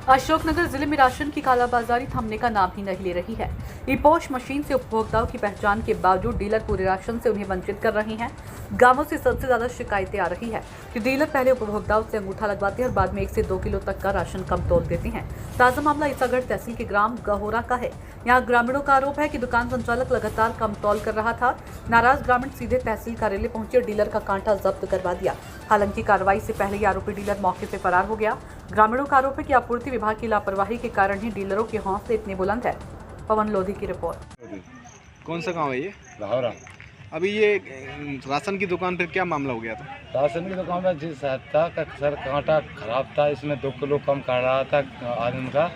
अशोकनगर जिले में राशन की कालाबाजारी थमने का नाम ही नहीं ले रही है। ई-पोश मशीन से उपभोक्ताओं की पहचान के बावजूद डीलर पूरे राशन से उन्हें वंचित कर रहे हैं। गांवों से सबसे ज्यादा शिकायतें आ रही है कि डीलर पहले उपभोक्ताओं से अंगूठा लगवाते हैं और बाद में 1 से 2 किलो तक का राशन कम तोल देते हैं। ताजा मामला ईसागढ़ तहसील के ग्राम गहोरा का है। यहाँ ग्रामीणों का आरोप है कि दुकान संचालक लगातार कम तौल कर रहा था। नाराज ग्रामीण सीधे तहसील कार्यालय पहुंचे और डीलर का कांटा जब्त करवा दिया। हालांकि कार्रवाई से पहले ही आरोपी डीलर मौके से फरार हो गया। ग्रामीणों का आरोप है कि आपूर्ति विभाग की लापरवाही के कारण ही डीलरों के हौसले इतने बुलंद है। पवन लोधी की रिपोर्ट। कौन सा गांव है ये? लाहौरा। अभी ये राशन की दुकान पर क्या मामला हो गया था? राशन की दुकान में जिस था का सर कांटा खराब था, इसमें 2 किलो कम कर रहा था आदमी का,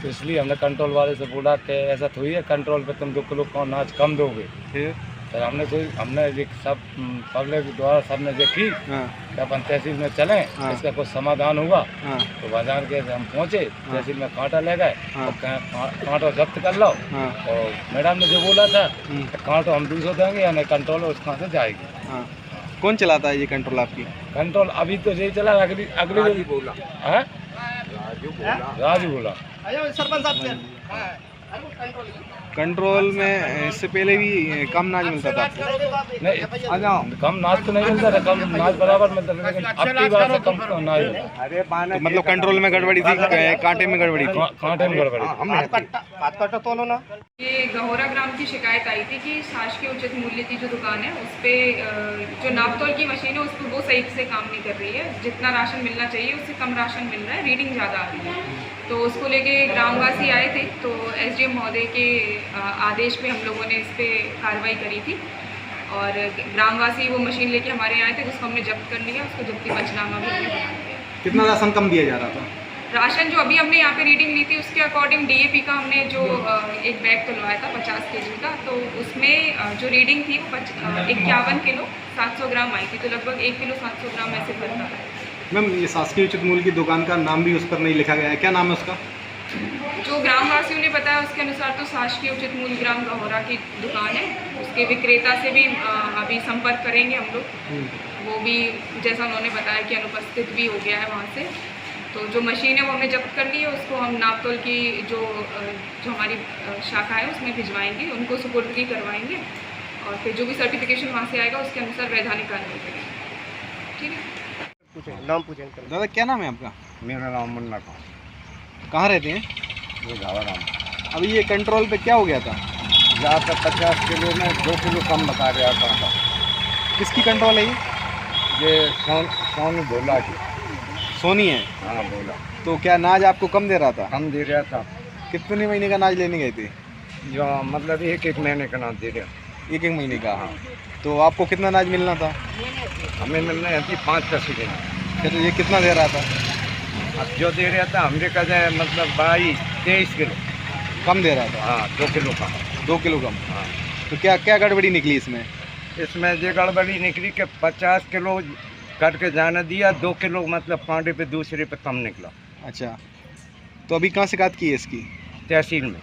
तो इसलिए हमने कंट्रोल वाले से बोला कि ऐसा थोड़ी है कंट्रोल पे तुम 2 किलो अनाज कम दोगे। फिर हमने सब पब्लिक द्वारा सबने देखी कि अपन तहसील में चलें, इसका कुछ समाधान होगा। तो बाजार के हम पहुँचे, तहसील में कांटा ले गए और कांटा जब्त कर लो। और मैडम ने जो बोला था कि कांटा हम 200 देंगे या नहीं कंट्रोल उस कहाँ से जाएगी। कौन चलाता है ये कंट्रोल आपकी? कंट्रोल अभी तो यही चला, अगली बोला राजू बोला। कंट्रोल में इससे पहले भी कम नाज मिलता था आपको? नहीं, कम नाज तो नहीं मिलता था, कम नाज बराबर मिलता था, लेकिन अब की बार से कम नाज। तो मतलब कंट्रोल में गड़बड़ी थी, कांटे में गड़बड़ी थी? कांटे में गड़बड़ी। ये गहोरा ग्राम की शिकायत आई थी कि शासकीय उचित मूल्य की जो दुकान है उस पर जो नापतोल की मशीन है उस पर वो सही से काम नहीं कर रही है। जितना राशन मिलना चाहिए उससे कम राशन मिल रहा है, रीडिंग ज़्यादा आ रही है। तो उसको लेके ग्रामवासी आए थे, तो एसडीएम महोदय के आदेश पे हम लोगों ने इस पर कार्रवाई करी थी और ग्रामवासी वो मशीन लेके हमारे आए थे, उसको हमने जब्त कर लिया। उसको जब्ती पंचनामा भी हमने बना दिया। कितना राशन कम दिया जा रहा था? राशन जो अभी हमने यहाँ पे रीडिंग ली थी उसके अकॉर्डिंग डीएपी का हमने जो एक बैग तुलवाया था 50 केजी का, तो उसमें जो रीडिंग थी वो 51 किलो 700 ग्राम आई थी। तो लगभग 1 किलो 700 ग्राम ऐसे भरता है। मैम, ये शासकीय उचित मूल्य की दुकान का नाम भी उस पर नहीं लिखा गया है, क्या नाम है उसका? जो ग्रामवासियों ने बताया उसके अनुसार तो शासकीय उचित मूल्य ग्राम गहोरा की दुकान है। उसके विक्रेता से भी अभी संपर्क करेंगे हम लोग। वो भी जैसा उन्होंने बताया कि अनुपस्थित भी हो गया है वहाँ से। तो जो मशीन है वो हमने जब्त कर ली है, उसको हम नापतोल की जो हमारी शाखा है उसमें भिजवाएंगे, उनको सुपुर्दगी करवाएंगे और फिर जो भी सर्टिफिकेशन वहाँ से आएगा उसके अनुसार वैधानिक कार्रवाई करेंगे। ठीक है, नाम पूछें। दादा क्या नाम है आपका? मेरा नाम मुन्ना खान। कहाँ रहते हैं? ये गावराम। अभी ये कंट्रोल पे क्या हो गया था? जहाँ पर 50 किलो में 2 किलो कम बता रहा था। किसकी कंट्रोल है ये सोनू बोला कि सोनी है? हाँ बोला। तो क्या नाज आपको कम दे रहा था? कम दे रहा था। कितने महीने का नाज लेने गए थे? जो मतलब 1-1 महीने का नाम दे रहा। 1-1 महीने का। हाँ, तो आपको कितना नाज मिलना था? हमें मिलना थी 5-10 किलो। फिर ये कितना दे रहा था? अब जो दे रहा था हमने कहा मतलब 22-23 किलो कम दे रहा था। हाँ, 2 किलो का। 2 किलो कम। हाँ, तो क्या क्या गड़बड़ी निकली इसमें? इसमें ये गड़बड़ी निकली कि 50 किलो कट के जाने दिया, 2 किलो मतलब कांटे पे दूसरे पे कम निकला। अच्छा, तो अभी कहाँ शिकायत की है इसकी? तहसील में।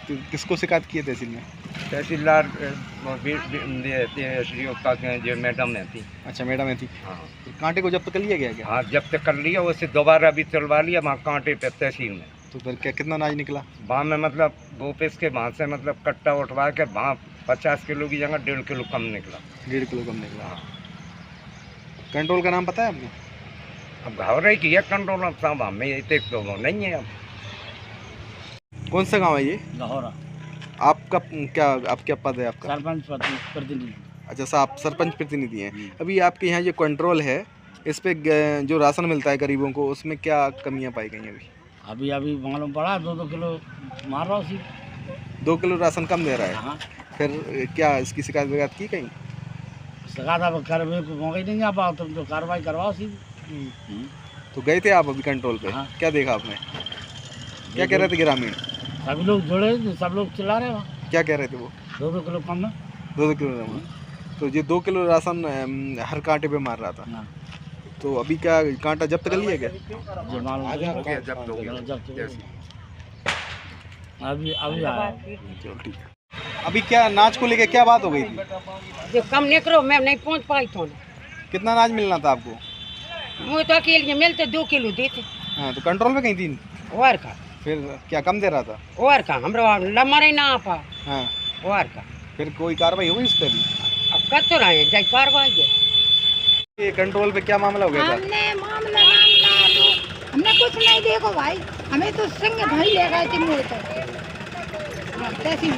तो किसको शिकायत की है तहसील में? तहसीलदार जो मैडम ने थी। अच्छा, मैडम है थी। हाँ, तो कांटे को जब्त कर लिया गया क्या? हाँ जब तक कर लिया, उससे दोबारा भी चलवा लिया वहाँ कांटे पे तहसील में। तो फिर क्या कितना नाज निकला? वहाँ में मतलब 2 पीस के वहाँ से मतलब कट्टा उठवा के वहाँ 50 किलो की जगह 1.5 किलो कम निकला। 1.5 किलो कम निकला। हाँ। कंट्रोल का नाम पता है आपको? अब घबराई किया कंट्रोल, अब साहब हमें ये तो नहीं है। अब कौन सा गांव है ये? लाहौरा। आपका क्या पद है आपका? सरपंच प्रतिनिधि। अच्छा साहब, सरपंच प्रतिनिधि हैं। अभी आपके यहाँ जो कंट्रोल है इस पे जो राशन मिलता है गरीबों को, उसमें क्या कमियां पाई गई हैं? अभी मालूम पड़ा 2-2 किलो मार रहा उसी। 2 किलो राशन कम दे रहा है। हाँ, फिर क्या इसकी शिकायत वगैरह की कहीं? शिकायत अब कार्रवाई को मौका ही नहीं आ पाओ, तुम तो कार्रवाई करवाओ सीधी। तो गए थे आप अभी कंट्रोल पे? हाँ। क्या देखा आपने? क्या कह रहे थे ग्रामीण? सभी लोग जुड़े, सब लोग चिल्ला रहे वहाँ। क्या कह रहे थे वो? 2-2 किलो कम है। 2 किलो राशन। तो ये 2 किलो राशन हर कांटे पे मार रहा था। हाँ। तो अभी क्या कांटा जब्त कर लिया क्या? जो मालूम जब्त हो गया। अभी आया। चलो ठीक है। अभी क्या नाच को लेके क्या बात हो गई थी? जो कम निकलो मैं नहीं पहुंच पाई थो। कितना नाच मिलना था आपको? वो तो अकेले मिलते 2 किलो देते। हाँ, तो कंट्रोल पे कहीं थी? और का फिर क्या कम दे रहा था? और का हमरा लमरे ना पा हाँ, और का फिर कोई कार्रवाई हुई इस पे भी? अब कत तो रहे जय कार्रवाई है। ये कंट्रोल पे क्या मामला हो गया था? मामला तो हमने कुछ नहीं देखो भाई, हमें तो संग भाई ले गए थे मोड़ तक। हाँ, कैसी